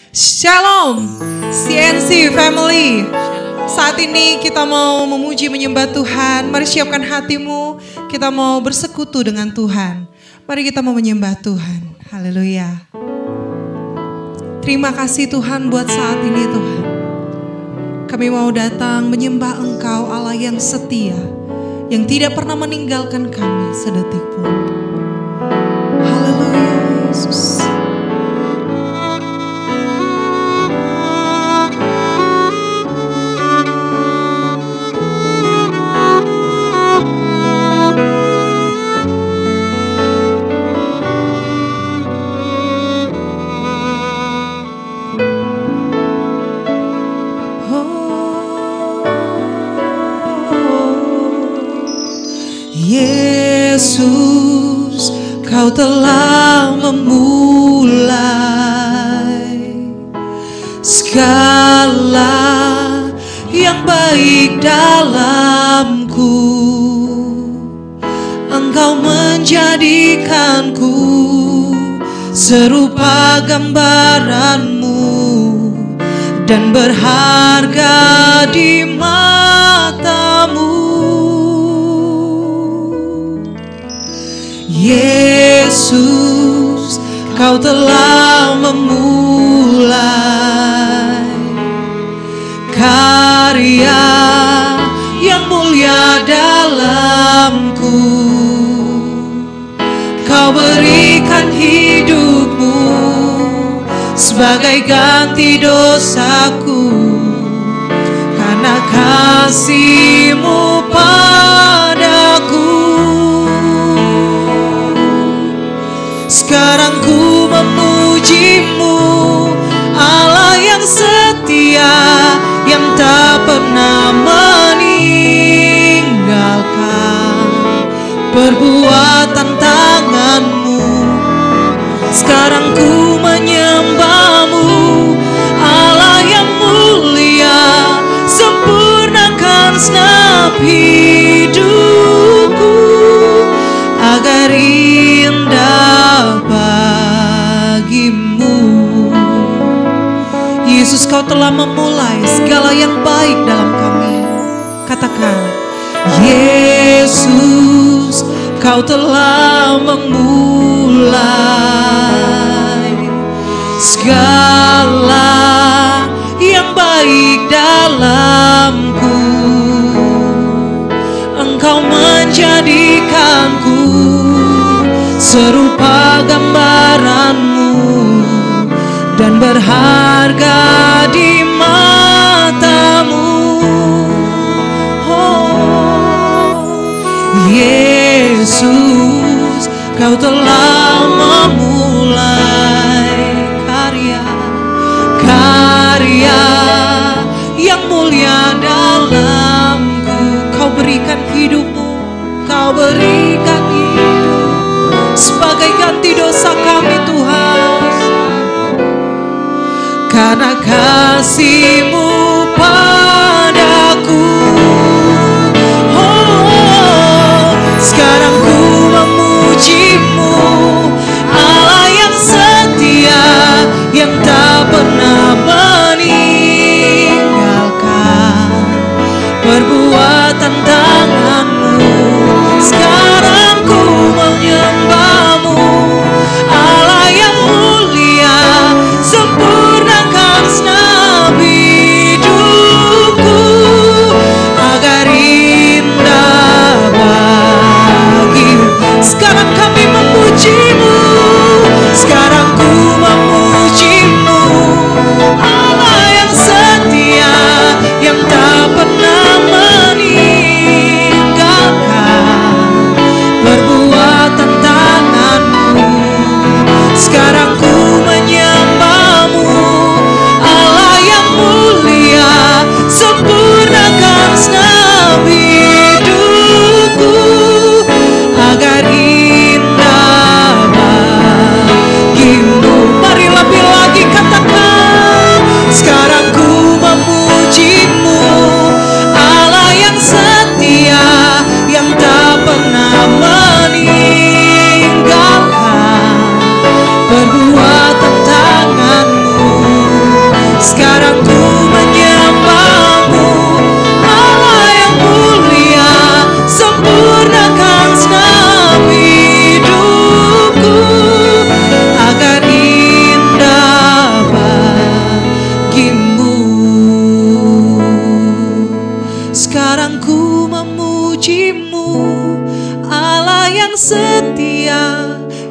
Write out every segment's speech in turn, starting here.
Shalom CNC Family. Saat ini kita mau memuji menyembah Tuhan. Mari siapkan hatimu, kita mau bersekutu dengan Tuhan. Mari kita mau menyembah Tuhan. Haleluya. Terima kasih Tuhan buat saat ini Tuhan. Kami mau datang menyembah Engkau Allah yang setia, yang tidak pernah meninggalkan kami sedetik pun. Haleluya Yesus. Yesus, Kau telah memulai segala yang baik dalamku. Engkau menjadikanku serupa gambaran-Mu dan berharga di mata-Mu. Yesus, Kau telah memulai karya yang mulia dalamku. Kau berikan hidup-Mu sebagai ganti dosaku, karena kasih-Mu padaku. Sekarang ku memuji-Mu, Allah yang setia, yang tak pernah meninggalkan perbuatan tangan-Mu. Sekarang ku menyembah-Mu, Allah yang mulia, sempurnakan segenap hidupku agar indah bagi-Mu. Yesus, Kau telah memulai segala yang baik dalam kami. Katakan, Yesus, Kau telah memulai segala yang baik dalamku. Engkau menjadikanku serupa gambaran-Mu dan berharga di mata-Mu. Oh, Yesus, Kau telah memulai karya yang mulia dalamku. Kau berikan hidup-Mu, Kau berikan hidup sebagai ganti dosa kami Tuhan, karena kasih-Mu padaku. Oh, sekarang ku memuji-Mu, Allah yang setia, yang tak pernah meninggalkan perbuatan tangan-Mu. Sekarang ku menyembah-Mu, Allah yang mulia, sempurnakan segenap hidupku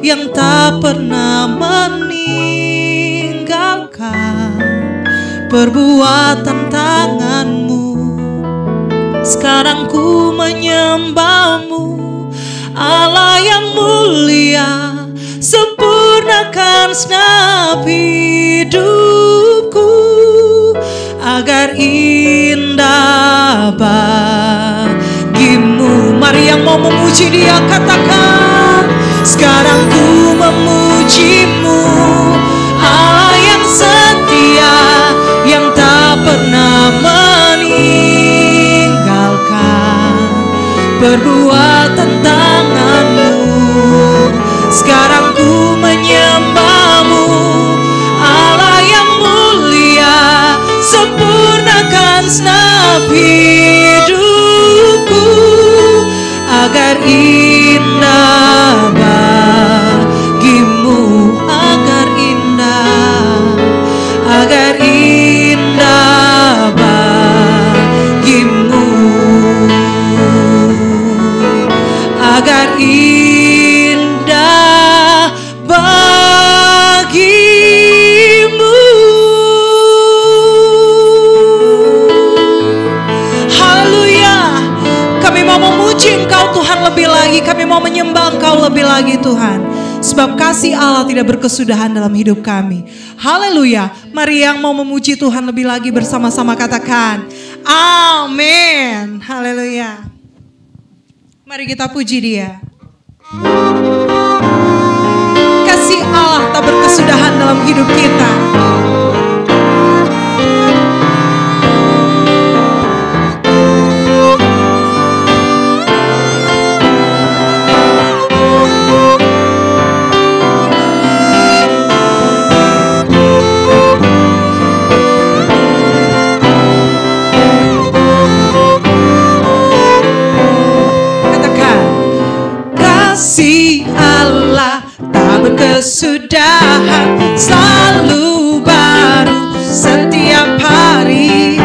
yang tak pernah meninggalkan perbuatan tanganmu. Sekarang ku menyembahmu, Allah yang mulia, sempurnakan segenap hidupku agar indah bagimu. Mari yang mau memuji Dia katakan, sekarang ku memujimu, Allah yang setia, yang tak pernah meninggalkan perbuatan tanganmu. Sekarang ku menyembahmu, Allah yang mulia, sempurnakan segenap hidupku agar indah bagimu, agar indah bagimu, agar indah bagimu. Haleluya. Kami mau memuji Engkau Tuhan lebih lagi, kami mau menyembah Engkau lebih lagi Tuhan. Sebab kasih Allah tidak berkesudahan dalam hidup kami. Haleluya. Mari yang mau memuji Tuhan lebih lagi bersama-sama katakan amin. Haleluya. Mari kita puji Dia. Kasih Allah tak berkesudahan dalam hidup kita. Kasih Allah tak berkesudahan, selalu baru setiap hari.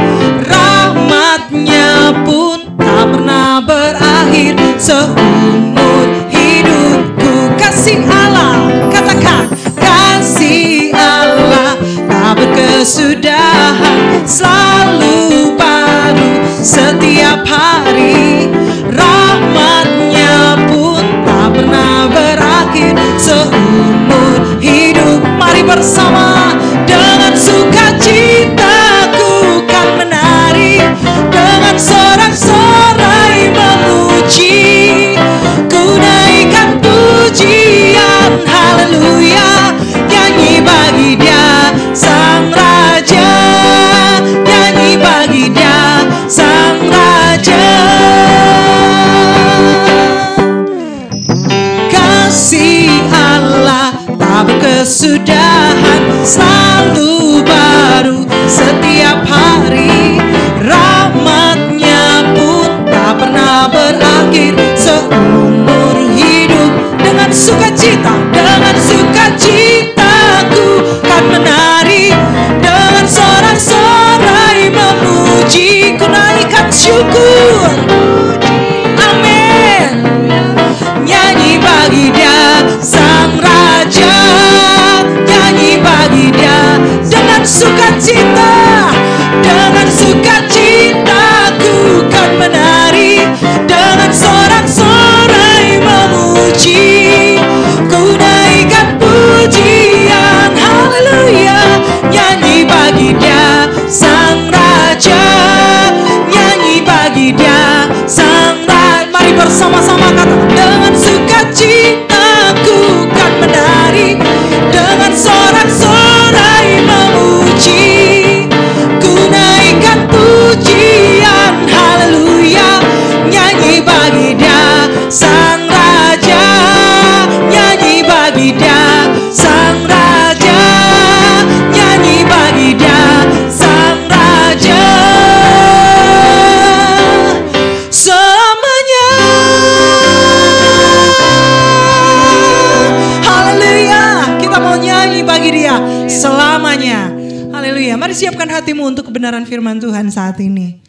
Rahmatnya pun tak pernah berakhir seumur hidupku. Kasih Allah, katakan kasih Allah tak berkesudahan, selalu baru setiap hari. Rahmatnya pun tak pernah berakhir seumur hidup. Mari bersama, dengan sukacitaku kan menari, dengan sorak-sorai memuji, ku naikkan pujian, haleluya, nyanyi bagi Dia Sang Raja, nyanyi bagi Dia Sang Raja. Kasih Allah tak berkesudahan, selalu baru setiap hari. Rahmatnya pun tak pernah berakhir seumur hidup. Dengan sukacitaku kan menari, dengan sorak-sorai memuji, ku naikkan syukur. Amin. Nyanyi bagi Dia Sang Raja, nyanyi bagi Dia dengan sukacita, dengan sukacitaku kan menari, dengan sorak-sorai memuji, ku naikkan pujian, haleluya, nyanyi bagi Dia Sang Raja, nyanyi bagi Dia Sang Raja. Mari bersama-sama kata, dengan sukacitaku kan menari, dengan sorak-sorai memuji, ku naikkan pujian, haleluya, nyanyi bagi Dia Sang Raja, nyanyi bagi Dia Sang Raja, nyanyi bagi Dia Sang Raja. Selamanya, haleluya, kita mau nyanyi bagi Dia selamanya. Haleluya. Mari siapkan hatimu untuk kebenaran firman Tuhan saat ini.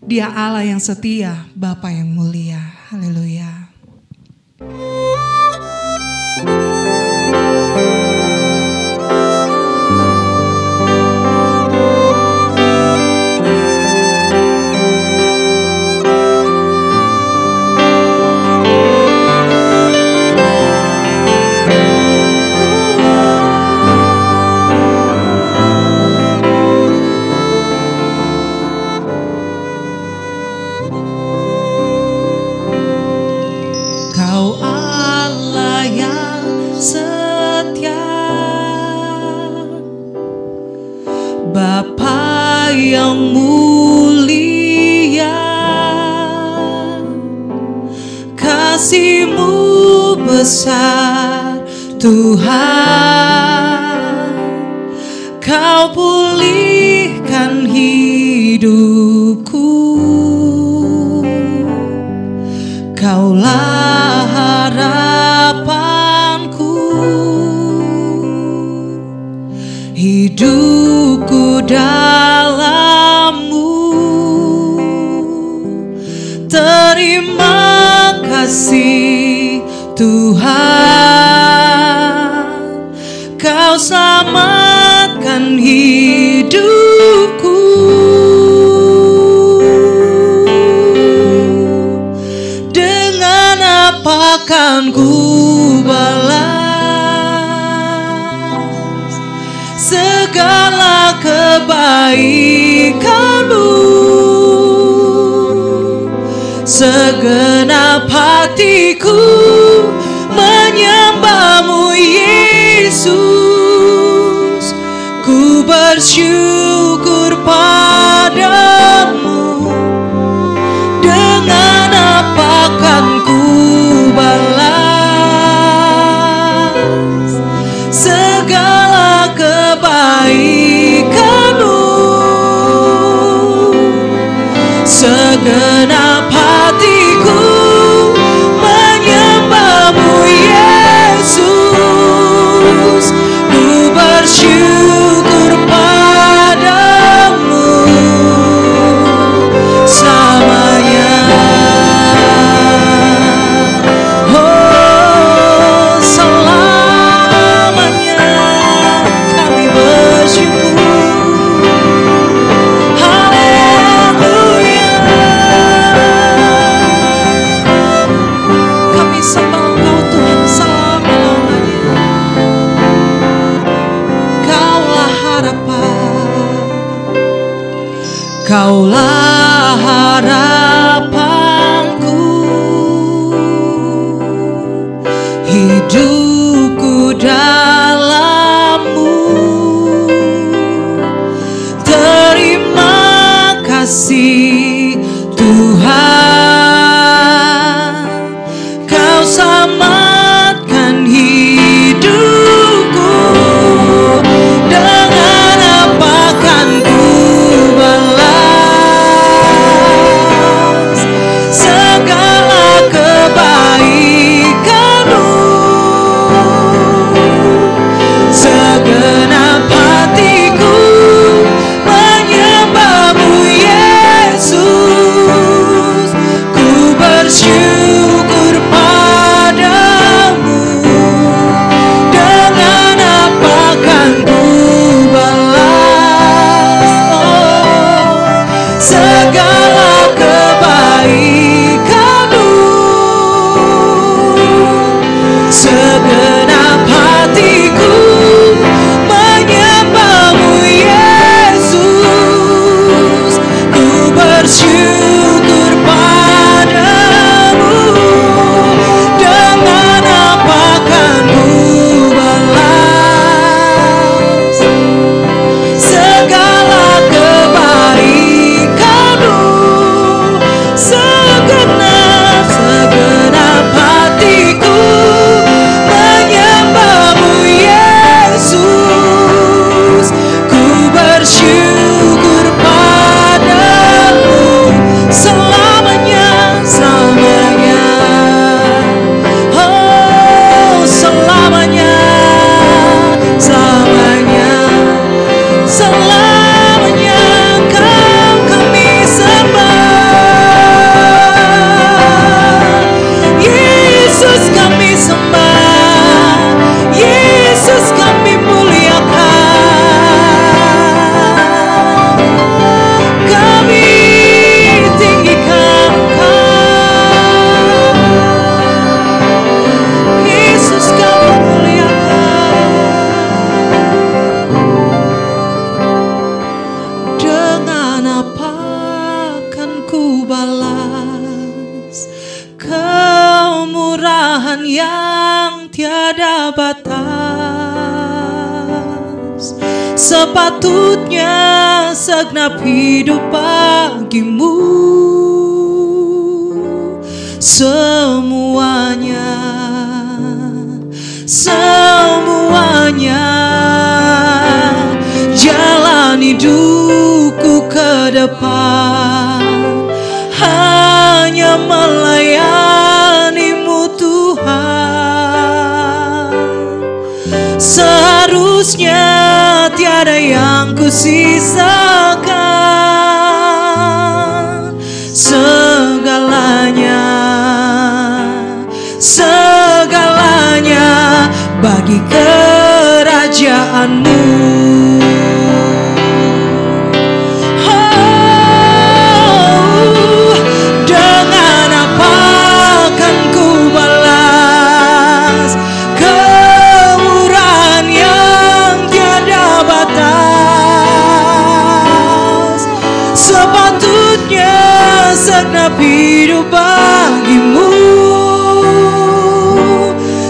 Dia Allah yang setia, Bapa yang mulia. Haleluya. Bapa yang mulia, kasih-Mu besar Tuhan. Kau pulihkan hidupku, Kaulah harapanku. Hidupku dalam-Mu, terima kasih Tuhan. Kau selamatkan hidupku. Dengan apa kan ku balas segala kebaikan-Mu? Segenap hatiku menyembah-Mu, Yesus. Ku bersyukur padamu. Dengan apa kan ku balas segala kebaikan-Mu? Segenap hatiku menyembah-Mu, Yesus. Ku bersyukur padamu selamanya. Oh, selamanya kami bersyukur. Haleluya. Kami sembah Engkau Tuhan selama-lamanya. Kaulah harapan, Kaulah harapanku. Hidupku dalam-Mu, terima kasih Tuhan. Kau selamatkan hidupku. Dengan apa kan ku balas segala kebaikan-Mu? Segenap hatiku menyembah-Mu, Yesus. Ku bersyukur padamu. Dengan apa kan ku balas segala kebaikan-Mu? Segenap hatiku menyembah-Mu, Yesus. Ku bersyukur padamu. Dengan apa kan ku balas segala kebaikan-Mu? Segenap hatiku menyembah-Mu, Yesus. Ku bersyukur padamu selamanya, selamanya. Oh, selamanya, selamanya, selamanya Kau kami sembah. Yesus kami sembah, Yesus kami muliakan. Kami tinggikan Kau, Yesus kami muliakan. Dengan apa kan ku balas kemurahan yang tiada batas sepatutnya segenap hidup bagimu. Semuanya, semuanya, jalan hidupku ke depan hanya melayanimu Tuhan. Seharusnya tiada yang kusisakan, segalanya, segalanya bagi kerajaanmu. Oh, dengan apa akan ku balas kemurahan yang tiada batas. Sepatutnya segenap hidup bagimu.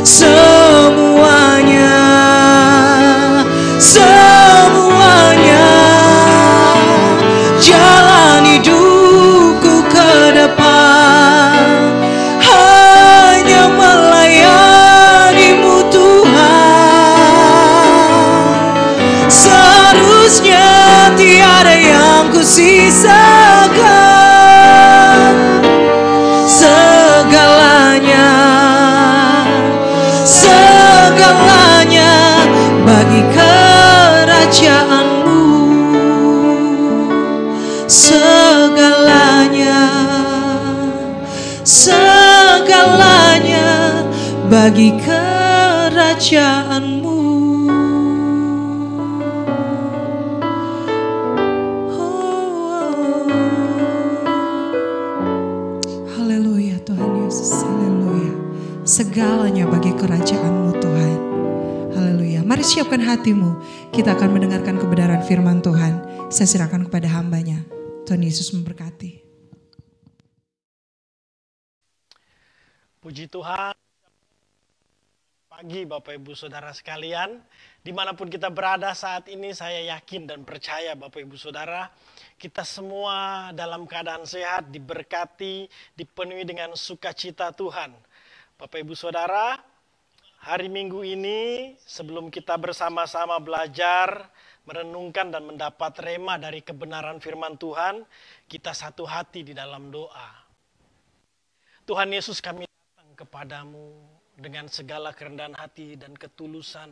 Semuanya, semuanya, jalan hidupku ke depan hanya melayanimu Tuhan. Seharusnya tiada yang kusisakan, segalanya, segalanya bagi kerajaanmu. Segalanya, segalanya bagi kerajaanmu. Oh. Haleluya Tuhan Yesus, haleluya. Segalanya bagi kerajaanmu Tuhan. Haleluya. Mari siapkan hatimu. Kita akan mendengarkan kebenaran firman Tuhan. Saya serahkan kepada hambanya. Tuhan Yesus memberkati. Puji Tuhan. Pagi Bapak Ibu Saudara sekalian. Dimanapun kita berada saat ini, saya yakin dan percaya Bapak Ibu Saudara, kita semua dalam keadaan sehat, diberkati, dipenuhi dengan sukacita Tuhan. Bapak Ibu Saudara, hari Minggu ini sebelum kita bersama-sama belajar, merenungkan dan mendapat rema dari kebenaran firman Tuhan, kita satu hati di dalam doa. Tuhan Yesus, kami datang kepadamu dengan segala kerendahan hati dan ketulusan.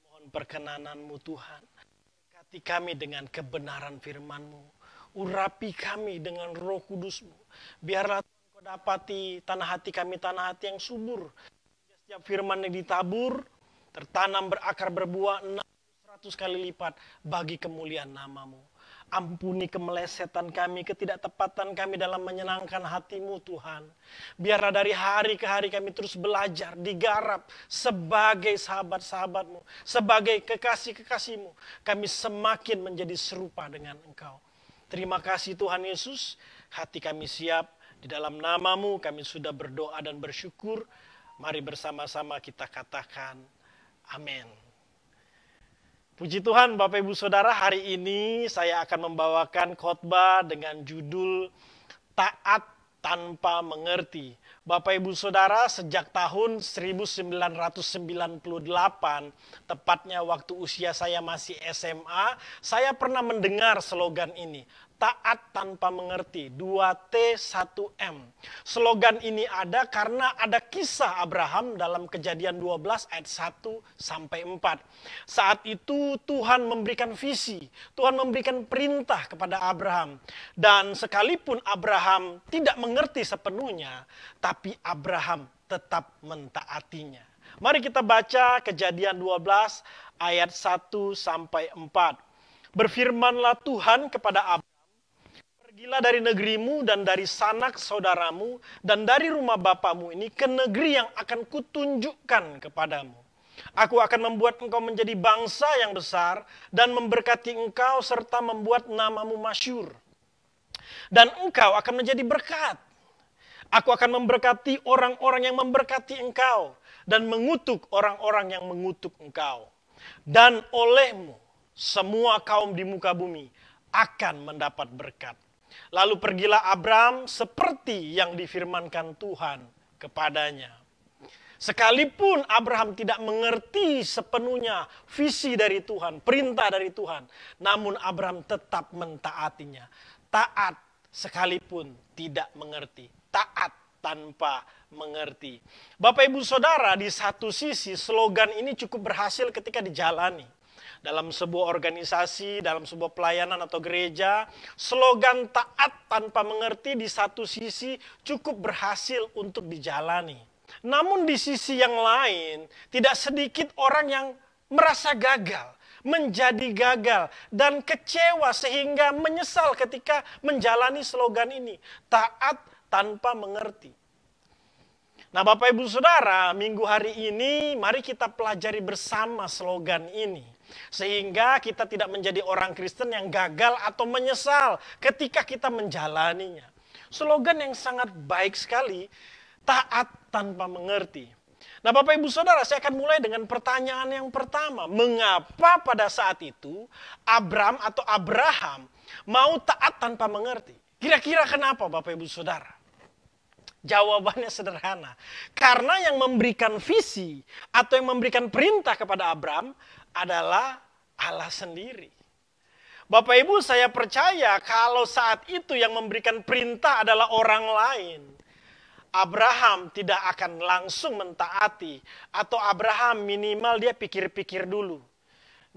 Mohon perkenananmu Tuhan, berkati kami dengan kebenaran firman-Mu. Urapi kami dengan Roh Kudus-Mu. Biarlah Kau dapati tanah hati kami, tanah hati yang subur. Setiap firman yang ditabur, tertanam berakar berbuah 100 kali lipat bagi kemuliaan nama-Mu. Ampuni kemelesetan kami, ketidaktepatan kami dalam menyenangkan hati-Mu Tuhan. Biarlah dari hari ke hari kami terus belajar, digarap sebagai sahabat-sahabat-Mu, sebagai kekasih-kekasih-Mu. Kami semakin menjadi serupa dengan Engkau. Terima kasih Tuhan Yesus, hati kami siap. Di dalam nama-Mu kami sudah berdoa dan bersyukur. Mari bersama-sama kita katakan amin. Puji Tuhan Bapak Ibu Saudara, hari ini saya akan membawakan khotbah dengan judul Taat Tanpa Mengerti. Bapak Ibu Saudara, sejak tahun 1998, tepatnya waktu usia saya masih SMA, saya pernah mendengar slogan ini. Taat tanpa mengerti, 2T1M. Slogan ini ada karena ada kisah Abraham dalam Kejadian 12 ayat 1-4. Saat itu Tuhan memberikan visi, Tuhan memberikan perintah kepada Abraham. Dan sekalipun Abraham tidak mengerti sepenuhnya, tapi Abraham tetap mentaatinya. Mari kita baca Kejadian 12 ayat 1-4. Berfirmanlah Tuhan kepada Abraham, pergilah dari negerimu dan dari sanak saudaramu dan dari rumah bapamu ini ke negeri yang akan kutunjukkan kepadamu. Aku akan membuat engkau menjadi bangsa yang besar dan memberkati engkau serta membuat namamu masyhur. Dan engkau akan menjadi berkat. Aku akan memberkati orang-orang yang memberkati engkau dan mengutuk orang-orang yang mengutuk engkau. Dan olehmu semua kaum di muka bumi akan mendapat berkat. Lalu pergilah Abram seperti yang difirmankan Tuhan kepadanya. Sekalipun Abraham tidak mengerti sepenuhnya visi dari Tuhan, perintah dari Tuhan, namun Abraham tetap mentaatinya. Taat sekalipun tidak mengerti. Taat tanpa mengerti. Bapak Ibu Saudara, di satu sisi slogan ini cukup berhasil ketika dijalani. Dalam sebuah organisasi, dalam sebuah pelayanan atau gereja, slogan taat tanpa mengerti di satu sisi cukup berhasil untuk dijalani. Namun di sisi yang lain, tidak sedikit orang yang merasa gagal, menjadi gagal, dan kecewa sehingga menyesal ketika menjalani slogan ini. Taat tanpa mengerti. Nah Bapak Ibu Saudara, minggu hari ini mari kita pelajari bersama slogan ini. Sehingga kita tidak menjadi orang Kristen yang gagal atau menyesal ketika kita menjalaninya. Slogan yang sangat baik sekali, taat tanpa mengerti. Nah Bapak Ibu Saudara, saya akan mulai dengan pertanyaan yang pertama. Mengapa pada saat itu Abraham mau taat tanpa mengerti? Kira-kira kenapa Bapak Ibu Saudara? Jawabannya sederhana. Karena yang memberikan visi atau yang memberikan perintah kepada Abraham adalah Allah sendiri. Bapak Ibu, saya percaya kalau saat itu yang memberikan perintah adalah orang lain, Abraham tidak akan langsung mentaati. Atau Abraham minimal dia pikir-pikir dulu.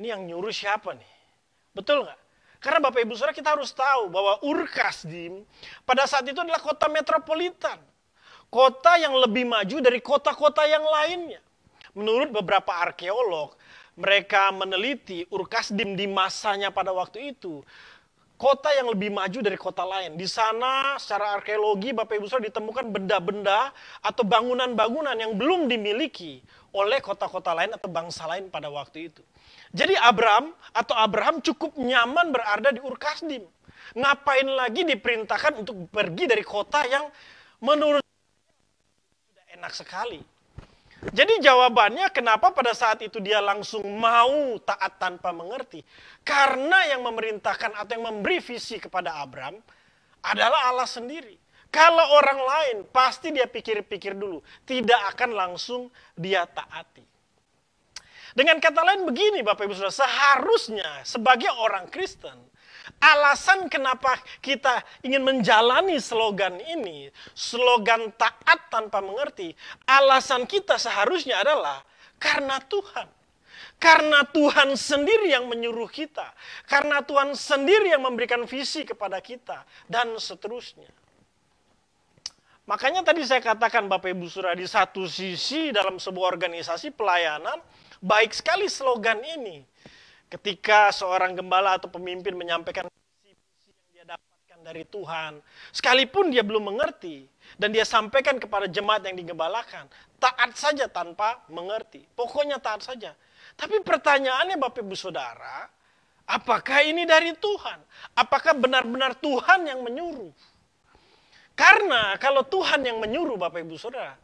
Ini yang nyuruh siapa nih? Betul nggak? Karena Bapak Ibu Saudara kita harus tahu bahwa Ur Kasdim pada saat itu adalah kota metropolitan. Kota yang lebih maju dari kota-kota yang lainnya. Menurut beberapa arkeolog, mereka meneliti Ur Kasdim di masanya pada waktu itu. Kota yang lebih maju dari kota lain. Di sana secara arkeologi Bapak Ibu Saudara ditemukan benda-benda atau bangunan-bangunan yang belum dimiliki oleh kota-kota lain atau bangsa lain pada waktu itu. Jadi Abraham cukup nyaman berada di Ur Kasdim. Ngapain lagi diperintahkan untuk pergi dari kota yang menurut sudah enak sekali. Jadi jawabannya kenapa pada saat itu dia langsung mau taat tanpa mengerti. Karena yang memerintahkan atau yang memberi visi kepada Abraham adalah Allah sendiri. Kalau orang lain pasti dia pikir-pikir dulu. Tidak akan langsung dia taati. Dengan kata lain begini Bapak Ibu Saudara, seharusnya sebagai orang Kristen, alasan kenapa kita ingin menjalani slogan ini, slogan taat tanpa mengerti, alasan kita seharusnya adalah karena Tuhan. Karena Tuhan sendiri yang menyuruh kita. Karena Tuhan sendiri yang memberikan visi kepada kita. Dan seterusnya. Makanya tadi saya katakan Bapak Ibu Saudara, di satu sisi dalam sebuah organisasi pelayanan, baik sekali slogan ini. Ketika seorang gembala atau pemimpin menyampaikan visi-visi yang dia dapatkan dari Tuhan, sekalipun dia belum mengerti, dan dia sampaikan kepada jemaat yang digembalakan, taat saja tanpa mengerti. Pokoknya taat saja. Tapi pertanyaannya Bapak Ibu Saudara, apakah ini dari Tuhan? Apakah benar-benar Tuhan yang menyuruh? Karena kalau Tuhan yang menyuruh Bapak Ibu Saudara,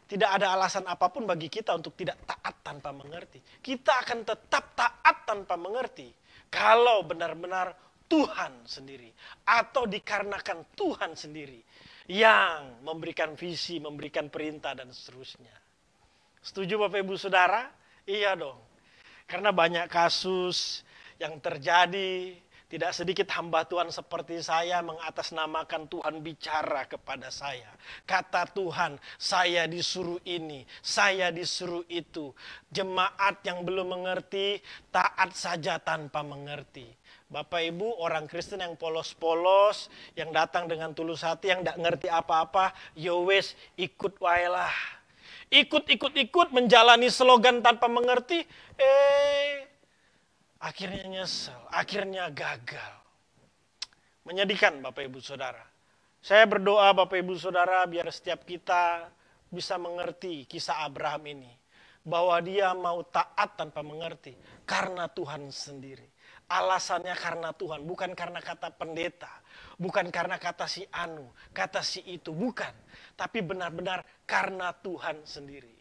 tidak ada alasan apapun bagi kita untuk tidak taat tanpa mengerti. Kita akan tetap taat tanpa mengerti kalau benar-benar Tuhan sendiri atau dikarenakan Tuhan sendiri yang memberikan visi, memberikan perintah dan seterusnya. Setuju Bapak Ibu Saudara? Iya dong. Karena banyak kasus yang terjadi, tidak sedikit hamba Tuhan seperti saya mengatasnamakan Tuhan bicara kepada saya. Kata Tuhan, saya disuruh ini, saya disuruh itu. Jemaat yang belum mengerti, taat saja tanpa mengerti. Bapak Ibu, orang Kristen yang polos-polos, yang datang dengan tulus hati, yang tidak ngerti apa-apa, yowes ikut wailah. Ikut menjalani slogan tanpa mengerti, akhirnya nyesel, akhirnya gagal. Menyedihkan Bapak Ibu Saudara. Saya berdoa Bapak Ibu Saudara biar setiap kita bisa mengerti kisah Abraham ini. Bahwa dia mau taat tanpa mengerti karena Tuhan sendiri. Alasannya karena Tuhan, bukan karena kata pendeta. Bukan karena kata si anu, kata si itu, bukan. Tapi benar-benar karena Tuhan sendiri.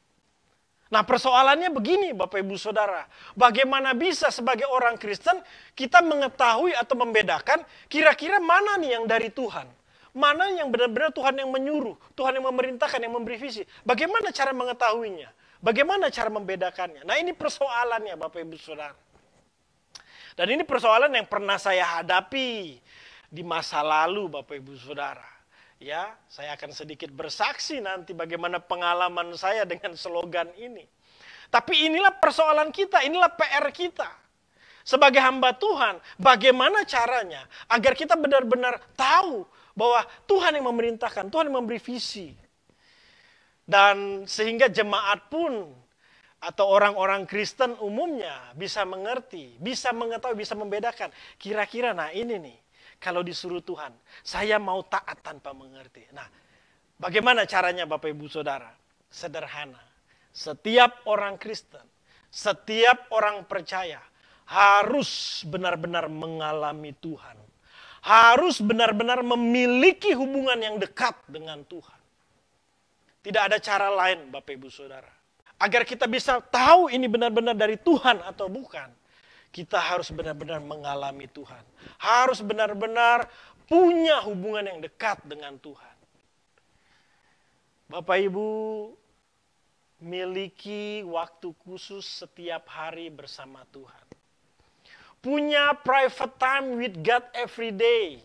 Nah, persoalannya begini Bapak Ibu Saudara. Bagaimana bisa sebagai orang Kristen kita mengetahui atau membedakan kira-kira mana nih yang dari Tuhan? Mana yang benar-benar Tuhan yang menyuruh, Tuhan yang memerintahkan, yang memberi visi. Bagaimana cara mengetahuinya? Bagaimana cara membedakannya? Nah, ini persoalannya Bapak Ibu Saudara. Dan ini persoalan yang pernah saya hadapi di masa lalu Bapak Ibu Saudara. Ya, saya akan sedikit bersaksi nanti bagaimana pengalaman saya dengan slogan ini. Tapi inilah persoalan kita, inilah PR kita. Sebagai hamba Tuhan, bagaimana caranya agar kita benar-benar tahu bahwa Tuhan yang memerintahkan, Tuhan yang memberi visi. Dan sehingga jemaat pun atau orang-orang Kristen umumnya bisa mengerti, bisa mengetahui, bisa membedakan. Kira-kira nah ini nih. Kalau disuruh Tuhan, saya mau taat tanpa mengerti. Nah, bagaimana caranya Bapak Ibu Saudara? Sederhana. Setiap orang Kristen, setiap orang percaya harus benar-benar mengalami Tuhan. Harus benar-benar memiliki hubungan yang dekat dengan Tuhan. Tidak ada cara lain Bapak Ibu Saudara. Agar kita bisa tahu ini benar-benar dari Tuhan atau bukan. Kita harus benar-benar mengalami Tuhan. Harus benar-benar punya hubungan yang dekat dengan Tuhan. Bapak Ibu miliki waktu khusus setiap hari bersama Tuhan. Punya private time with God every day.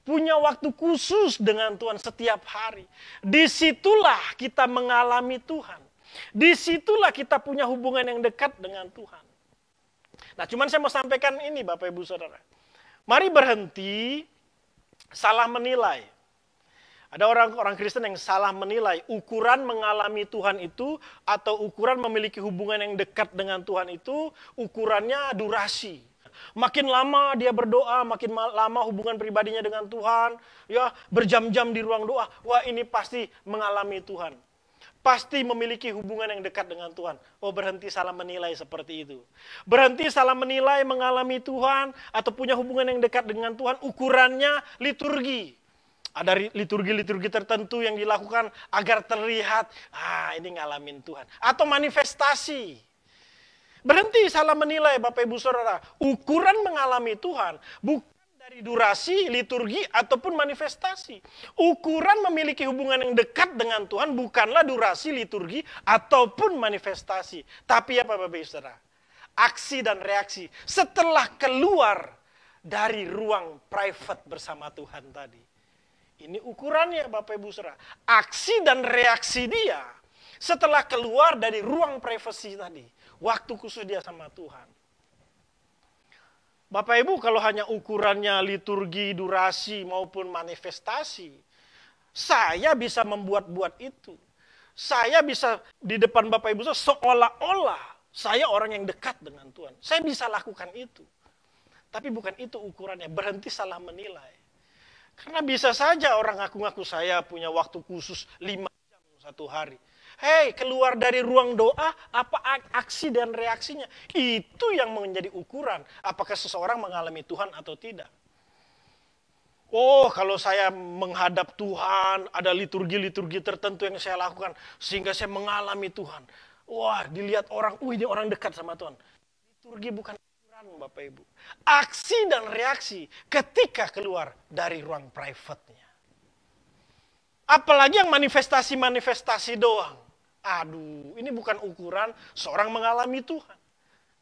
Punya waktu khusus dengan Tuhan setiap hari. Disitulah kita mengalami Tuhan. Disitulah kita punya hubungan yang dekat dengan Tuhan. Nah, cuman saya mau sampaikan ini Bapak Ibu Saudara. Mari berhenti salah menilai. Ada orang-orang Kristen yang salah menilai ukuran mengalami Tuhan itu atau ukuran memiliki hubungan yang dekat dengan Tuhan itu ukurannya durasi. Makin lama dia berdoa, makin lama hubungan pribadinya dengan Tuhan, ya berjam-jam di ruang doa, wah ini pasti mengalami Tuhan. Pasti memiliki hubungan yang dekat dengan Tuhan. Oh, berhenti salah menilai seperti itu. Berhenti salah menilai mengalami Tuhan atau punya hubungan yang dekat dengan Tuhan. Ukurannya liturgi. Ada liturgi-liturgi tertentu yang dilakukan agar terlihat, ini ngalamin Tuhan. Atau manifestasi. Berhenti salah menilai Bapak Ibu Saudara. Ukuran mengalami Tuhan bukan dari durasi, liturgi, ataupun manifestasi. Ukuran memiliki hubungan yang dekat dengan Tuhan bukanlah durasi, liturgi, ataupun manifestasi. Tapi apa Bapak Ibu Saudara? Aksi dan reaksi setelah keluar dari ruang private bersama Tuhan tadi. Ini ukurannya Bapak Ibu Saudara. Aksi dan reaksi dia setelah keluar dari ruang privasi tadi. Waktu khusus dia sama Tuhan. Bapak Ibu kalau hanya ukurannya liturgi, durasi maupun manifestasi, saya bisa membuat-buat itu. Saya bisa di depan Bapak Ibu seolah-olah saya orang yang dekat dengan Tuhan. Saya bisa lakukan itu. Tapi bukan itu ukurannya, berhenti salah menilai. Karena bisa saja orang ngaku-ngaku saya punya waktu khusus 5 jam satu hari. Hei, keluar dari ruang doa, apa aksi dan reaksinya? Itu yang menjadi ukuran. Apakah seseorang mengalami Tuhan atau tidak. Oh, kalau saya menghadap Tuhan, ada liturgi-liturgi tertentu yang saya lakukan, sehingga saya mengalami Tuhan. Wah, dilihat orang, ini orang dekat sama Tuhan. Liturgi bukan ukuran, Bapak Ibu. Aksi dan reaksi ketika keluar dari ruang private-nya. Apalagi yang manifestasi-manifestasi doang. Aduh, ini bukan ukuran seorang mengalami Tuhan.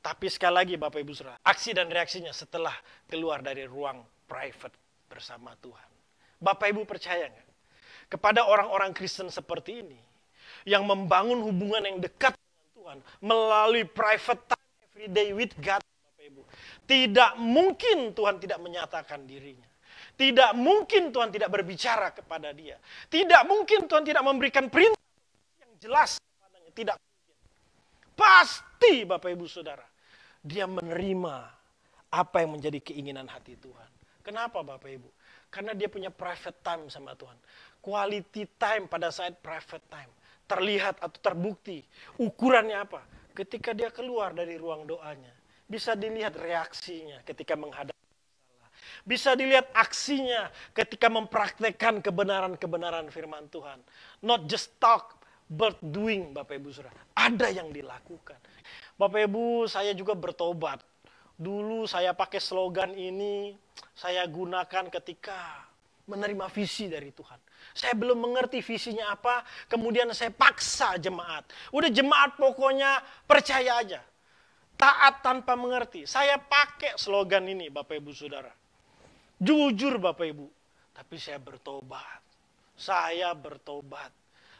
Tapi sekali lagi Bapak Ibu Saudara, aksi dan reaksinya setelah keluar dari ruang private bersama Tuhan. Bapak Ibu percaya nggak? Kepada orang-orang Kristen seperti ini, yang membangun hubungan yang dekat dengan Tuhan, melalui private time every day with God, Bapak Ibu. Tidak mungkin Tuhan tidak menyatakan dirinya. Tidak mungkin Tuhan tidak berbicara kepada dia. Tidak mungkin Tuhan tidak memberikan perintah jelas kepadanya, tidak mungkin. Pasti Bapak Ibu Saudara, dia menerima apa yang menjadi keinginan hati Tuhan. Kenapa Bapak Ibu? Karena dia punya private time sama Tuhan. Quality time pada saat private time. Terlihat atau terbukti. Ukurannya apa? Ketika dia keluar dari ruang doanya. Bisa dilihat reaksinya ketika menghadapi masalah. Bisa dilihat aksinya ketika mempraktekkan kebenaran-kebenaran firman Tuhan. Not just talk, birth doing, Bapak Ibu Saudara. Ada yang dilakukan. Bapak Ibu, saya juga bertobat. Dulu saya pakai slogan ini, saya gunakan ketika menerima visi dari Tuhan. Saya belum mengerti visinya apa, kemudian saya paksa jemaat. Udah jemaat pokoknya percaya aja. Taat tanpa mengerti. Saya pakai slogan ini, Bapak Ibu Saudara. Jujur Bapak Ibu, tapi saya bertobat. Saya bertobat.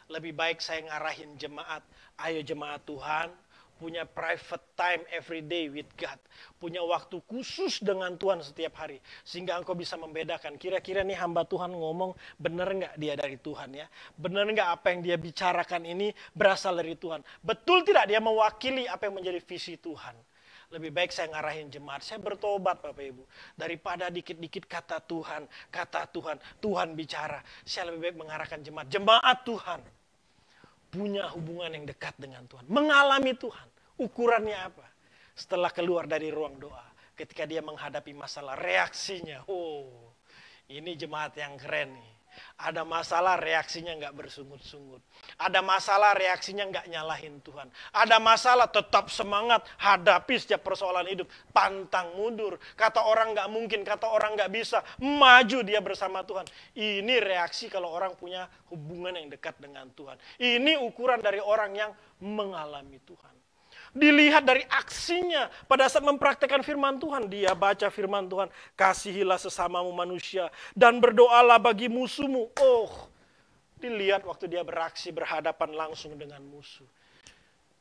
Lebih baik saya ngarahin jemaat. Ayo jemaat Tuhan, punya private time every day with God. Punya waktu khusus dengan Tuhan setiap hari. Sehingga engkau bisa membedakan. Kira-kira nih hamba Tuhan ngomong, benar nggak dia dari Tuhan ya? Benar nggak apa yang dia bicarakan ini berasal dari Tuhan? Betul tidak dia mewakili apa yang menjadi visi Tuhan? Lebih baik saya ngarahin jemaat. Saya bertobat Bapak Ibu. Daripada dikit-dikit kata Tuhan, Tuhan bicara. Saya lebih baik mengarahkan jemaat. Jemaat Tuhan punya hubungan yang dekat dengan Tuhan. Mengalami Tuhan. Ukurannya apa? Setelah keluar dari ruang doa. Ketika dia menghadapi masalah, reaksinya. Oh, ini jemaat yang keren nih. Ada masalah, reaksinya nggak bersungut-sungut. Ada masalah, reaksinya nggak nyalahin Tuhan. Ada masalah, tetap semangat. Hadapi setiap persoalan hidup. Pantang mundur. Kata orang nggak mungkin, kata orang nggak bisa. Maju dia bersama Tuhan. Ini reaksi kalau orang punya hubungan yang dekat dengan Tuhan. Ini ukuran dari orang yang mengalami Tuhan. Dilihat dari aksinya pada saat mempraktekkan firman Tuhan. Dia baca firman Tuhan, kasihilah sesamamu manusia dan berdoalah bagi musuhmu. Oh, dilihat waktu dia beraksi berhadapan langsung dengan musuh.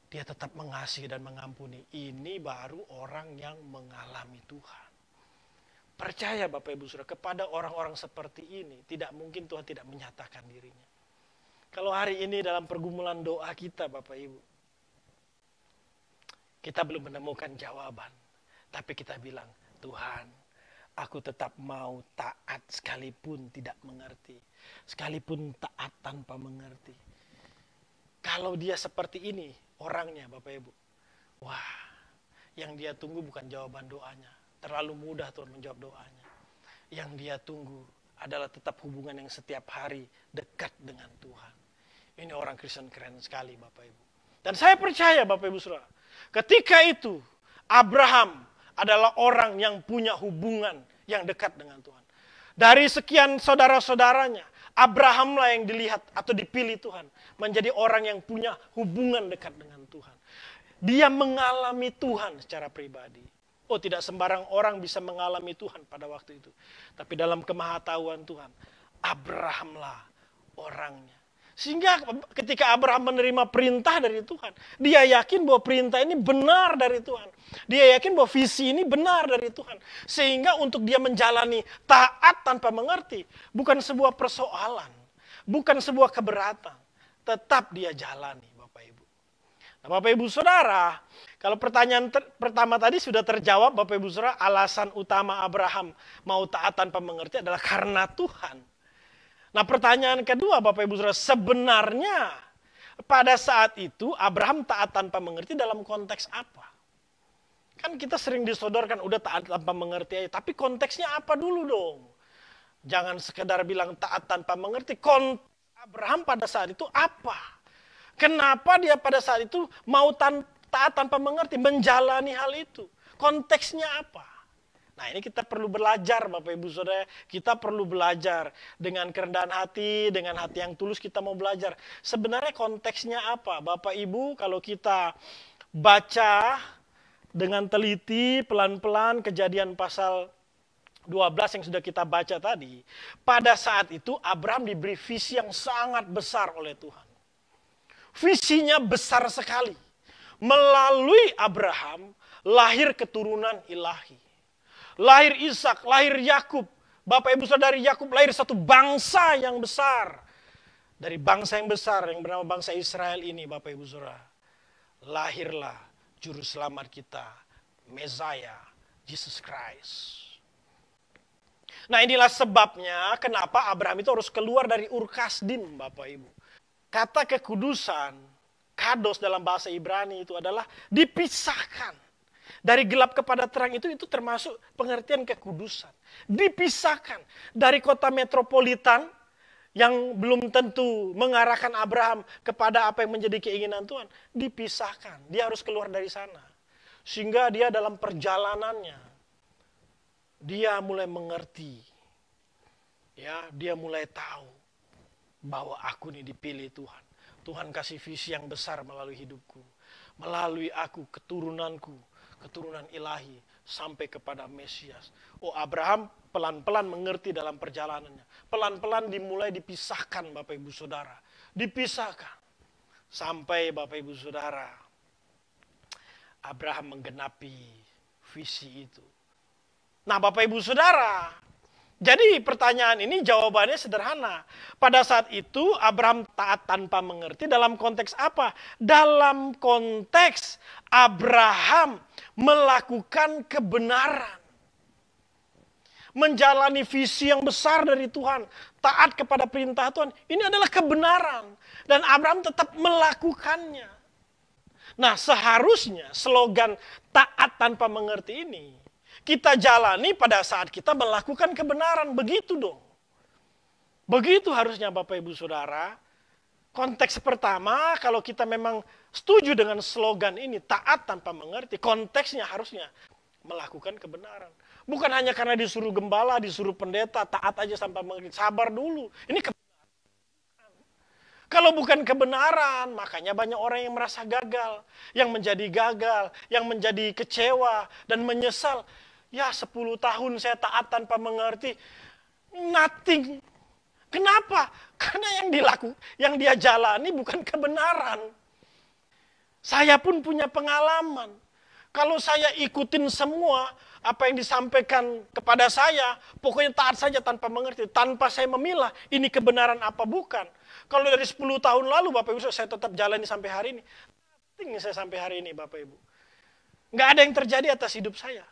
Dia tetap mengasihi dan mengampuni. Ini baru orang yang mengalami Tuhan. Percaya Bapak Ibu Saudara, kepada orang-orang seperti ini tidak mungkin Tuhan tidak menyatakan dirinya. Kalau hari ini dalam pergumulan doa kita Bapak Ibu, kita belum menemukan jawaban. Tapi kita bilang, Tuhan, aku tetap mau taat sekalipun tidak mengerti. Sekalipun taat tanpa mengerti. Kalau dia seperti ini, orangnya Bapak Ibu. Wah, yang dia tunggu bukan jawaban doanya. Terlalu mudah Tuhan menjawab doanya. Yang dia tunggu adalah tetap hubungan yang setiap hari dekat dengan Tuhan. Ini orang Kristen keren sekali Bapak Ibu. Dan saya percaya Bapak Ibu Saudara, ketika itu Abraham adalah orang yang punya hubungan yang dekat dengan Tuhan. Dari sekian saudara-saudaranya, Abrahamlah yang dilihat atau dipilih Tuhan menjadi orang yang punya hubungan dekat dengan Tuhan. Dia mengalami Tuhan secara pribadi. Oh, tidak sembarang orang bisa mengalami Tuhan pada waktu itu. Tapi dalam kemahatauan Tuhan, Abrahamlah orangnya. Sehingga ketika Abraham menerima perintah dari Tuhan, dia yakin bahwa perintah ini benar dari Tuhan. Dia yakin bahwa visi ini benar dari Tuhan. Sehingga untuk dia menjalani taat tanpa mengerti, bukan sebuah persoalan, bukan sebuah keberatan. Tetap dia jalani Bapak Ibu. Nah Bapak Ibu Saudara, kalau pertanyaan pertama tadi sudah terjawab Bapak Ibu Saudara, alasan utama Abraham mau taat tanpa mengerti adalah karena Tuhan. Nah pertanyaan kedua Bapak Ibu Saudara, sebenarnya pada saat itu Abraham taat tanpa mengerti dalam konteks apa? Kan kita sering disodorkan udah taat tanpa mengerti aja, tapi konteksnya apa dulu dong? Jangan sekedar bilang taat tanpa mengerti, konteks Abraham pada saat itu apa? Kenapa dia pada saat itu mau taat tanpa mengerti, menjalani hal itu? Konteksnya apa? Nah ini kita perlu belajar Bapak Ibu Saudara, kita perlu belajar dengan kerendahan hati, dengan hati yang tulus kita mau belajar. Sebenarnya konteksnya apa? Bapak Ibu kalau kita baca dengan teliti, pelan-pelan Kejadian pasal 12 yang sudah kita baca tadi. Pada saat itu Abraham diberi visi yang sangat besar oleh Tuhan. Visinya besar sekali. Melalui Abraham lahir keturunan ilahi. Lahir Ishak, lahir Yakub. Bapak Ibu Saudara, dari Yakub lahir satu bangsa yang besar. Dari bangsa yang besar yang bernama bangsa Israel ini Bapak Ibu Saudara, lahirlah juru selamat kita, Mesias, Jesus Christ. Nah inilah sebabnya kenapa Abraham itu harus keluar dari Ur Kasdim Bapak Ibu. Kata kekudusan, kados dalam bahasa Ibrani itu adalah dipisahkan. Dari gelap kepada terang itu termasuk pengertian kekudusan. Dipisahkan dari kota metropolitan yang belum tentu mengarahkan Abraham kepada apa yang menjadi keinginan Tuhan, dipisahkan. Dia harus keluar dari sana. Sehingga dia dalam perjalanannya, dia mulai mengerti. Ya, dia mulai tahu bahwa aku ini dipilih Tuhan. Tuhan kasih visi yang besar melalui hidupku. Melalui aku, keturunanku, keturunan ilahi, sampai kepada Mesias. Oh, Abraham pelan-pelan mengerti dalam perjalanannya. Pelan-pelan dimulai dipisahkan Bapak Ibu Saudara. Dipisahkan. Sampai Bapak Ibu Saudara, Abraham menggenapi visi itu. Nah Bapak Ibu Saudara, jadi pertanyaan ini jawabannya sederhana. Pada saat itu Abraham taat tanpa mengerti dalam konteks apa? Dalam konteks Abraham melakukan kebenaran. Menjalani visi yang besar dari Tuhan. Taat kepada perintah Tuhan. Ini adalah kebenaran. Dan Abraham tetap melakukannya. Nah seharusnya slogan taat tanpa mengerti ini kita jalani pada saat kita melakukan kebenaran. Begitu dong. Begitu harusnya Bapak Ibu Saudara. Konteks pertama, kalau kita memang setuju dengan slogan ini, taat tanpa mengerti, konteksnya harusnya melakukan kebenaran. Bukan hanya karena disuruh gembala, disuruh pendeta, taat aja sampai mengerti. Sabar dulu. Ini kebenaran. Kalau bukan kebenaran, makanya banyak orang yang merasa gagal. Yang menjadi gagal, yang menjadi kecewa dan menyesal. Ya 10 tahun saya taat tanpa mengerti, nothing. Kenapa? Karena yang dia jalani bukan kebenaran. Saya pun punya pengalaman. Kalau saya ikutin semua apa yang disampaikan kepada saya, pokoknya taat saja tanpa mengerti, tanpa saya memilah ini kebenaran apa bukan. Kalau dari 10 tahun lalu Bapak Ibu saya tetap jalani sampai hari ini. Nothing saya sampai hari ini Bapak Ibu. Nggak ada yang terjadi atas hidup saya.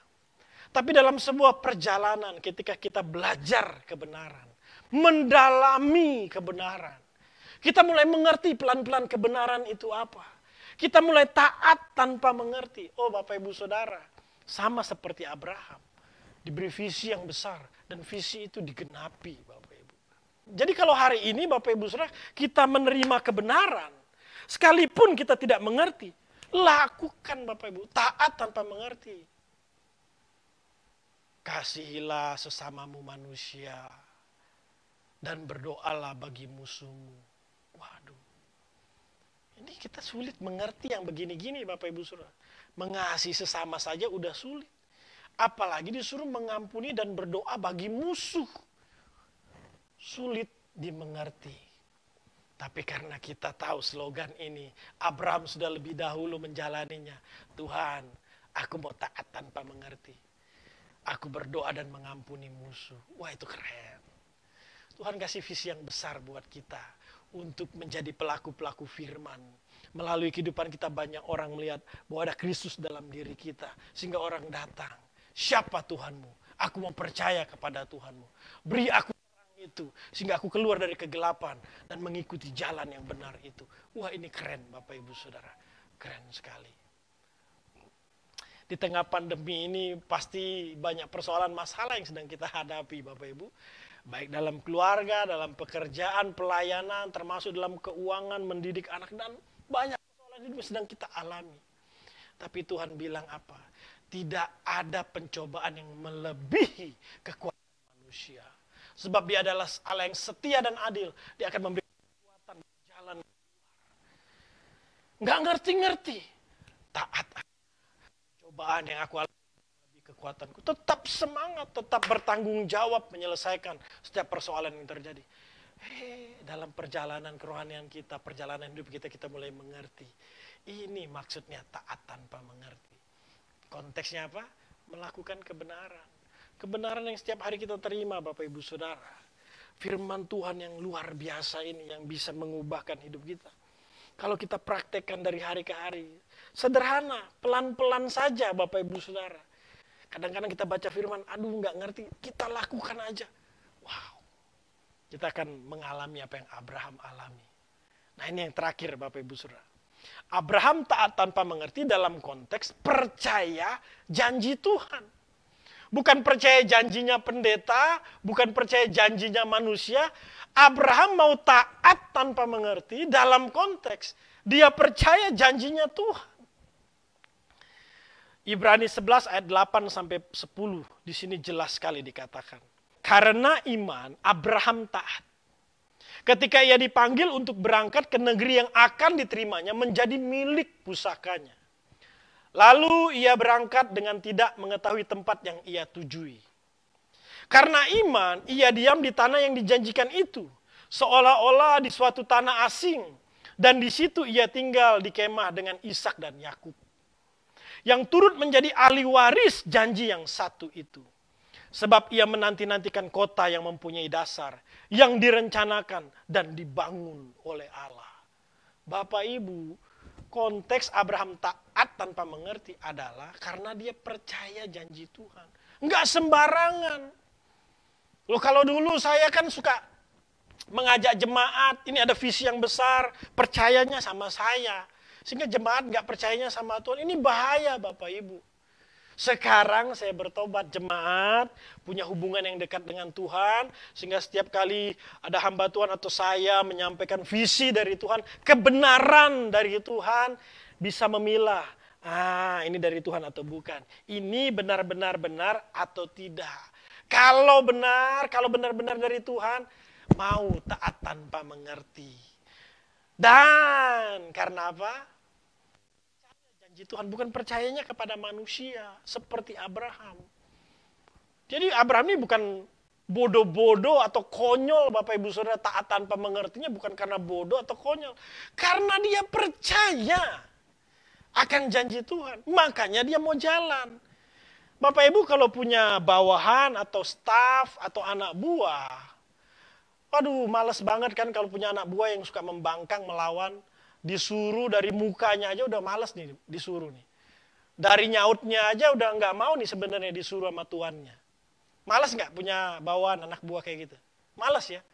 Tapi dalam sebuah perjalanan ketika kita belajar kebenaran, mendalami kebenaran, kita mulai mengerti pelan-pelan kebenaran itu apa. Kita mulai taat tanpa mengerti. Oh Bapak Ibu Saudara, sama seperti Abraham, diberi visi yang besar dan visi itu digenapi Bapak Ibu. Jadi kalau hari ini Bapak Ibu Saudara, kita menerima kebenaran, sekalipun kita tidak mengerti, lakukan Bapak Ibu, taat tanpa mengerti. Kasihilah sesamamu manusia dan berdoalah bagi musuhmu. Waduh. Ini kita sulit mengerti yang begini-gini Bapak Ibu Saudara. Mengasihi sesama saja udah sulit. Apalagi disuruh mengampuni dan berdoa bagi musuh. Sulit dimengerti. Tapi karena kita tahu slogan ini, Abraham sudah lebih dahulu menjalaninya. Tuhan, aku mau taat tanpa mengerti. Aku berdoa dan mengampuni musuh. Wah itu keren. Tuhan kasih visi yang besar buat kita. Untuk menjadi pelaku-pelaku firman. Melalui kehidupan kita banyak orang melihat bahwa ada Kristus dalam diri kita. Sehingga orang datang. Siapa Tuhanmu? Aku mau percaya kepada Tuhanmu. Beri aku terang itu. Sehingga aku keluar dari kegelapan. Dan mengikuti jalan yang benar itu. Wah ini keren Bapak Ibu Saudara. Keren sekali. Di tengah pandemi ini pasti banyak persoalan masalah yang sedang kita hadapi Bapak Ibu. Baik dalam keluarga, dalam pekerjaan, pelayanan, termasuk dalam keuangan, mendidik anak, dan banyak persoalan hidup yang sedang kita alami. Tapi Tuhan bilang apa? Tidak ada pencobaan yang melebihi kekuatan manusia. Sebab dia adalah Allah yang setia dan adil. Dia akan memberi kekuatan jalan keluar. Nggak ngerti-ngerti. Taat. Cobaan yang aku alami lebih kekuatanku. Tetap semangat, tetap bertanggung jawab menyelesaikan setiap persoalan yang terjadi. Dalam perjalanan kerohanian kita, perjalanan hidup kita, kita mulai mengerti. Ini maksudnya taat tanpa mengerti. Konteksnya apa? Melakukan kebenaran. Kebenaran yang setiap hari kita terima Bapak Ibu Saudara. Firman Tuhan yang luar biasa ini yang bisa mengubahkan hidup kita. Kalau kita praktekkan dari hari ke hari. Sederhana, pelan-pelan saja Bapak Ibu Saudara. Kadang-kadang kita baca firman, aduh nggak ngerti, kita lakukan aja. Wow, kita akan mengalami apa yang Abraham alami. Nah ini yang terakhir Bapak Ibu Saudara. Abraham taat tanpa mengerti dalam konteks percaya janji Tuhan. Bukan percaya janjinya pendeta, bukan percaya janjinya manusia. Abraham mau taat tanpa mengerti dalam konteks dia percaya janjinya Tuhan. Ibrani 11 ayat 8 sampai 10 di sini jelas sekali dikatakan. Karena iman Abraham taat. Ketika ia dipanggil untuk berangkat ke negeri yang akan diterimanya menjadi milik pusakanya. Lalu ia berangkat dengan tidak mengetahui tempat yang ia tujui. Karena iman, ia diam di tanah yang dijanjikan itu. Seolah-olah di suatu tanah asing. Dan di situ ia tinggal di kemah dengan Ishak dan Yakub. Yang turut menjadi ahli waris janji yang satu itu. Sebab ia menanti-nantikan kota yang mempunyai dasar. Yang direncanakan dan dibangun oleh Allah. Bapak Ibu, konteks Abraham taat tanpa mengerti adalah karena dia percaya janji Tuhan. Enggak sembarangan. Loh, kalau dulu saya kan suka mengajak jemaat, ini ada visi yang besar, percayanya sama saya. Sehingga jemaat nggak percayanya sama Tuhan, ini bahaya Bapak Ibu. Sekarang saya bertobat, jemaat punya hubungan yang dekat dengan Tuhan, sehingga setiap kali ada hamba Tuhan atau saya menyampaikan visi dari Tuhan, kebenaran dari Tuhan, bisa memilah, ini dari Tuhan atau bukan. Ini benar-benar benar atau tidak. Kalau benar-benar dari Tuhan, mau taat tanpa mengerti. Dan karena apa? Janji Tuhan, bukan percayanya kepada manusia, seperti Abraham. Jadi Abraham ini bukan bodoh-bodoh atau konyol, Bapak Ibu Saudara, taat tanpa mengertinya bukan karena bodoh atau konyol. Karena dia percaya akan janji Tuhan, makanya dia mau jalan. Bapak Ibu kalau punya bawahan atau staf atau anak buah, waduh males banget kan kalau punya anak buah yang suka membangkang, melawan, disuruh dari mukanya aja udah males nih disuruh nih. Dari nyautnya aja udah nggak mau nih sebenarnya disuruh sama tuannya. Males nggak punya bawahan anak buah kayak gitu? Males ya.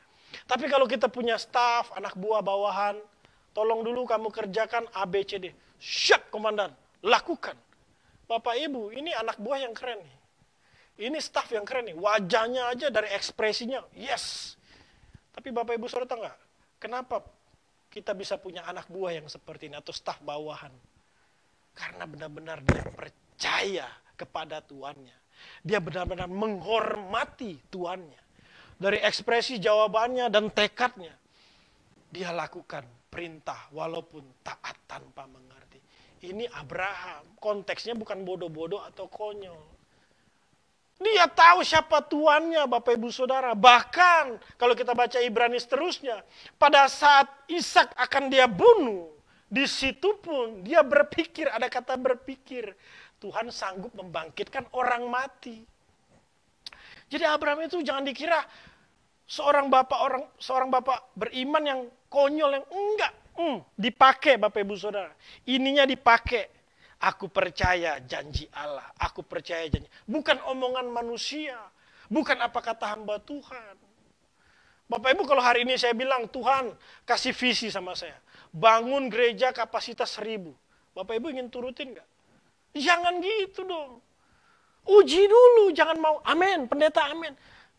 Tapi kalau kita punya staf, anak buah, bawahan, tolong dulu kamu kerjakan A, B, C, D. Siap komandan, lakukan. Bapak Ibu, ini anak buah yang keren nih. Ini staf yang keren nih. Wajahnya aja dari ekspresinya, yes. Tapi Bapak Ibu Saudara tahu nggak? Kenapa kita bisa punya anak buah yang seperti ini atau staf bawahan? Karena benar-benar dia percaya kepada tuannya. Dia benar-benar menghormati tuannya. Dari ekspresi jawabannya dan tekadnya, dia lakukan perintah walaupun taat tanpa mengerti. Ini Abraham, konteksnya bukan bodoh-bodoh atau konyol. Dia tahu siapa tuannya, Bapak Ibu Saudara. Bahkan kalau kita baca Ibrani seterusnya, pada saat Ishak akan dia bunuh, di situ pun dia berpikir, ada kata berpikir, Tuhan sanggup membangkitkan orang mati. Jadi Abraham itu jangan dikira seorang bapak beriman yang konyol, yang enggak. Dipakai Bapak Ibu Saudara. Ininya dipakai. Aku percaya janji Allah. Aku percaya janji. Bukan omongan manusia. Bukan apa kata hamba Tuhan. Bapak Ibu kalau hari ini saya bilang, Tuhan kasih visi sama saya. Bangun gereja kapasitas 1000. Bapak Ibu ingin turutin gak? Jangan gitu dong. Uji dulu. Jangan mau, amin, pendeta amin.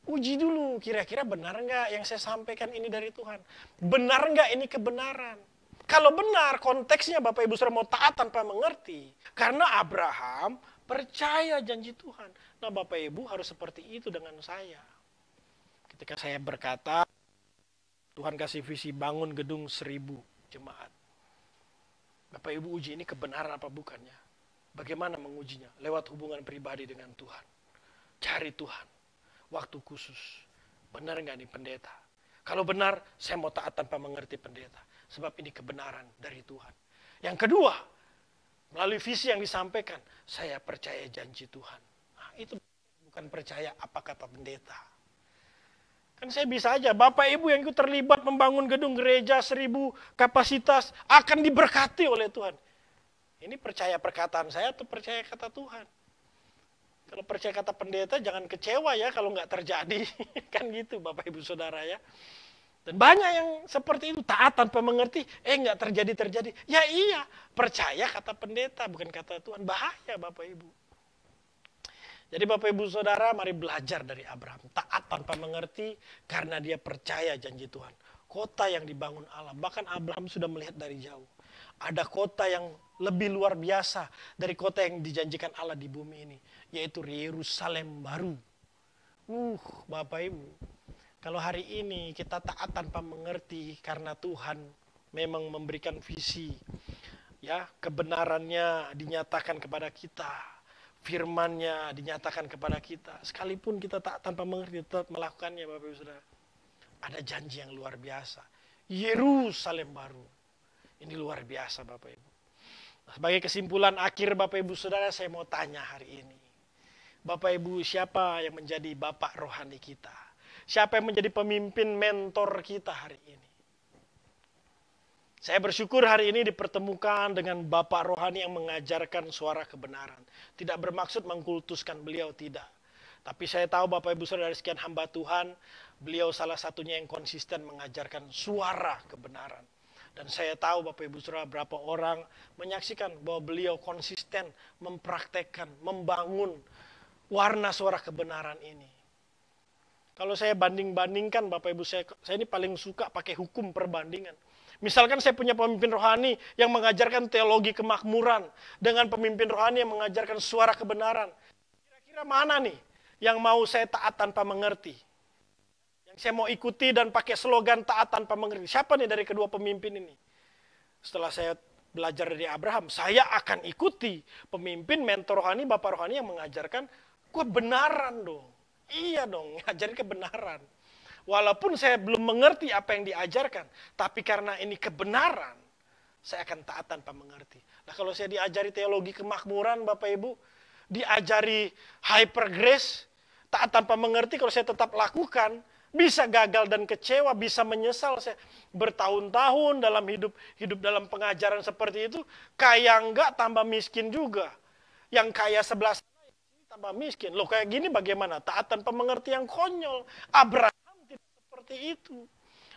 Uji dulu, kira-kira benar nggak yang saya sampaikan ini dari Tuhan? Benar nggak ini kebenaran? Kalau benar, konteksnya Bapak Ibu Saudara mau taat tanpa mengerti. Karena Abraham percaya janji Tuhan. Nah Bapak Ibu harus seperti itu dengan saya. Ketika saya berkata, Tuhan kasih visi bangun gedung 1000 jemaat. Bapak Ibu uji ini kebenaran apa bukannya? Bagaimana mengujinya? Lewat hubungan pribadi dengan Tuhan. Cari Tuhan. Waktu khusus. Benar nggak nih pendeta? Kalau benar, saya mau taat tanpa mengerti pendeta. Sebab ini kebenaran dari Tuhan. Yang kedua, melalui visi yang disampaikan, saya percaya janji Tuhan. Nah, itu bukan percaya apa kata pendeta. Kan saya bisa aja, Bapak Ibu yang ikut terlibat membangun gedung gereja 1000 kapasitas akan diberkati oleh Tuhan. Ini percaya perkataan saya atau percaya kata Tuhan? Kalau percaya kata pendeta jangan kecewa ya kalau nggak terjadi. Kan gitu Bapak Ibu Saudara ya. Dan banyak yang seperti itu, taat tanpa mengerti, nggak terjadi. Ya iya, percaya kata pendeta bukan kata Tuhan. Bahaya Bapak Ibu. Jadi Bapak Ibu Saudara, mari belajar dari Abraham. Taat tanpa mengerti karena dia percaya janji Tuhan. Kota yang dibangun Allah, bahkan Abraham sudah melihat dari jauh. Ada kota yang lebih luar biasa dari kota yang dijanjikan Allah di bumi ini, yaitu Yerusalem baru. Bapak Ibu, kalau hari ini kita taat tanpa mengerti karena Tuhan memang memberikan visi, ya, kebenarannya dinyatakan kepada kita. Firman-Nya dinyatakan kepada kita. Sekalipun kita tak tanpa mengerti tetap melakukannya, Bapak Ibu Saudara. Ada janji yang luar biasa. Yerusalem baru. Ini luar biasa, Bapak Ibu. Sebagai kesimpulan akhir, Bapak Ibu Saudara, saya mau tanya hari ini. Bapak Ibu, siapa yang menjadi bapak rohani kita? Siapa yang menjadi pemimpin mentor kita hari ini? Saya bersyukur hari ini dipertemukan dengan bapak rohani yang mengajarkan suara kebenaran. Tidak bermaksud mengkultuskan beliau, tidak. Tapi saya tahu Bapak Ibu Saudara, dari sekian hamba Tuhan, beliau salah satunya yang konsisten mengajarkan suara kebenaran. Dan saya tahu Bapak Ibu Saudara, berapa orang menyaksikan bahwa beliau konsisten mempraktekkan, membangun warna suara kebenaran ini. Kalau saya banding-bandingkan Bapak Ibu, saya ini paling suka pakai hukum perbandingan. Misalkan saya punya pemimpin rohani yang mengajarkan teologi kemakmuran dengan pemimpin rohani yang mengajarkan suara kebenaran. Kira-kira mana nih yang mau saya taat tanpa mengerti? Yang saya mau ikuti dan pakai slogan taat tanpa mengerti. Siapa nih dari kedua pemimpin ini? Setelah saya belajar dari Abraham, saya akan ikuti pemimpin mentor rohani, bapak rohani yang mengajarkan kebenaran dong. Iya dong, ngajarin kebenaran. Walaupun saya belum mengerti apa yang diajarkan, tapi karena ini kebenaran, saya akan taat tanpa mengerti. Nah, kalau saya diajari teologi kemakmuran, Bapak Ibu, diajari hyper grace, taat tanpa mengerti, kalau saya tetap lakukan, bisa gagal dan kecewa, bisa menyesal. Saya bertahun-tahun dalam hidup dalam pengajaran seperti itu, kaya enggak tambah miskin juga. Yang kaya sebelah sana, tambah miskin. Loh, kayak gini bagaimana? Taat tanpa mengerti yang konyol. Abraham seperti itu.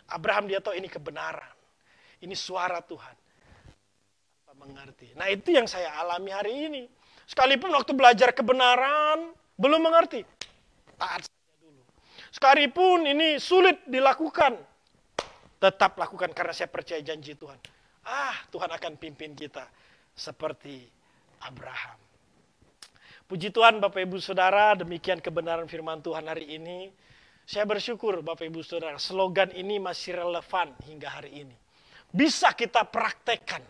Abraham dia tahu ini kebenaran. Ini suara Tuhan. Tanpa mengerti. Nah, itu yang saya alami hari ini. Sekalipun waktu belajar kebenaran, belum mengerti. Taat saja dulu. Sekalipun ini sulit dilakukan, tetap lakukan karena saya percaya janji Tuhan. Tuhan akan pimpin kita seperti Abraham. Puji Tuhan Bapak Ibu Saudara, demikian kebenaran firman Tuhan hari ini. Saya bersyukur Bapak Ibu Saudara, slogan ini masih relevan hingga hari ini. Bisa kita praktekkan.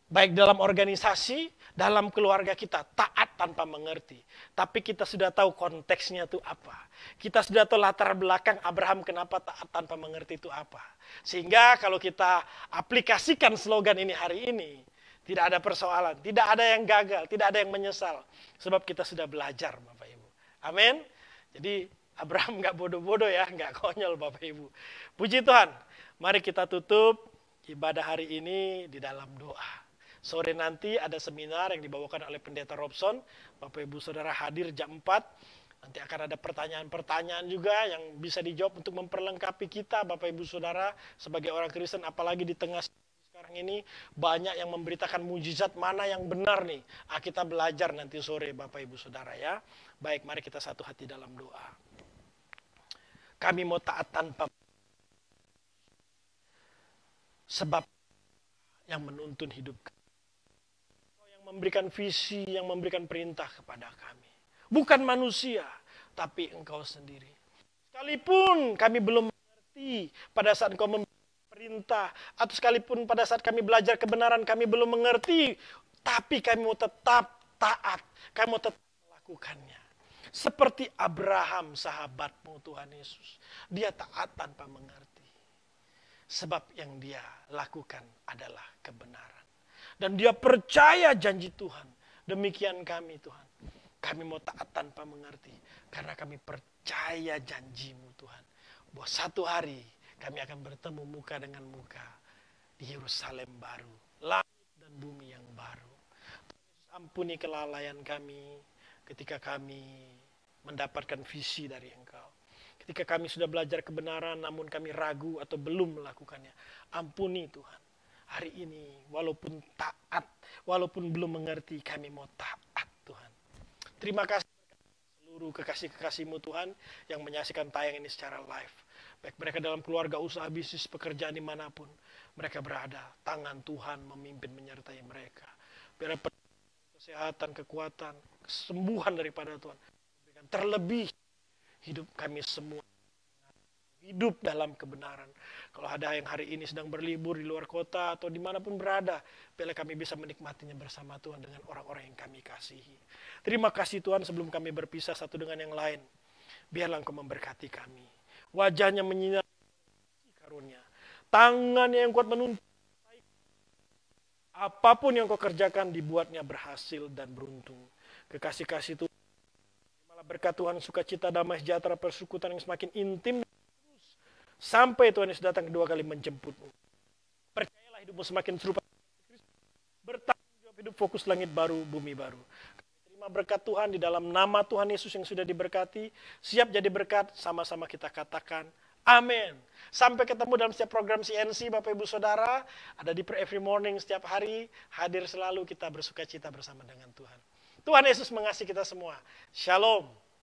Baik dalam organisasi, dalam keluarga kita, taat tanpa mengerti. Tapi kita sudah tahu konteksnya itu apa. Kita sudah tahu latar belakang Abraham kenapa taat tanpa mengerti itu apa. Sehingga kalau kita aplikasikan slogan ini hari ini, tidak ada persoalan, tidak ada yang gagal, tidak ada yang menyesal. Sebab kita sudah belajar Bapak Ibu. Amin. Jadi Abraham nggak bodoh-bodoh ya, nggak konyol Bapak Ibu. Puji Tuhan, mari kita tutup ibadah hari ini di dalam doa. Sore nanti ada seminar yang dibawakan oleh Pendeta Robson. Bapak Ibu Saudara hadir jam 4. Nanti akan ada pertanyaan-pertanyaan juga yang bisa dijawab untuk memperlengkapi kita Bapak Ibu Saudara sebagai orang Kristen. Apalagi di tengah sekarang ini banyak yang memberitakan mujizat mana yang benar nih. Kita belajar nanti sore Bapak Ibu Saudara ya. Baik, mari kita satu hati dalam doa. Kami mau taat tanpa sebab yang menuntun hidup kami. Engkau yang memberikan visi, yang memberikan perintah kepada kami. Bukan manusia, tapi Engkau sendiri. Sekalipun kami belum mengerti pada saat Engkau memberikan perintah, atau sekalipun pada saat kami belajar kebenaran kami belum mengerti, tapi kami mau tetap taat, kami mau tetap melakukannya. Seperti Abraham sahabatmu Tuhan Yesus. Dia taat tanpa mengerti. Sebab yang dia lakukan adalah kebenaran. Dan dia percaya janji Tuhan. Demikian kami Tuhan. Kami mau taat tanpa mengerti. Karena kami percaya janjimu Tuhan. Bahwa satu hari kami akan bertemu muka dengan muka. Di Yerusalem baru. Langit dan bumi yang baru. Tuhan Yesus ampuni kelalaian kami. Ketika kami mendapatkan visi dari Engkau. Ketika kami sudah belajar kebenaran namun kami ragu atau belum melakukannya. Ampuni Tuhan. Hari ini walaupun taat, walaupun belum mengerti, kami mau taat Tuhan. Terima kasih. seluruh kekasih-kekasih-Mu Tuhan yang menyaksikan tayang ini secara live. Baik mereka dalam keluarga, usaha, bisnis, pekerjaan dimanapun mereka berada. Tangan Tuhan memimpin menyertai mereka. Biar kesehatan, kekuatan, kesembuhan daripada Tuhan. Terlebih hidup kami semua. Hidup dalam kebenaran. Kalau ada yang hari ini sedang berlibur di luar kota atau dimanapun berada, biarlah kami bisa menikmatinya bersama Tuhan dengan orang-orang yang kami kasihi. Terima kasih Tuhan sebelum kami berpisah satu dengan yang lain. Biarlah Engkau memberkati kami. Wajahnya menyinari karunia. Tangannya yang kuat menuntun. Apapun yang kau kerjakan dibuatnya berhasil dan beruntung. Kekasih-kasih Tuhan. Malah berkat Tuhan sukacita, damai, sejahtera, persekutuan yang semakin intim. Sampai Tuhan Yesus datang kedua kali menjemputmu. Percayalah hidupmu semakin serupa. Bertanggung jawab hidup, fokus langit baru, bumi baru. Terima berkat Tuhan di dalam nama Tuhan Yesus yang sudah diberkati. Siap jadi berkat, sama-sama kita katakan amin. Sampai ketemu dalam setiap program CNC Bapak Ibu Saudara. Ada di Every Morning setiap hari. Hadir selalu, kita bersuka cita bersama dengan Tuhan. Tuhan Yesus mengasihi kita semua. Shalom.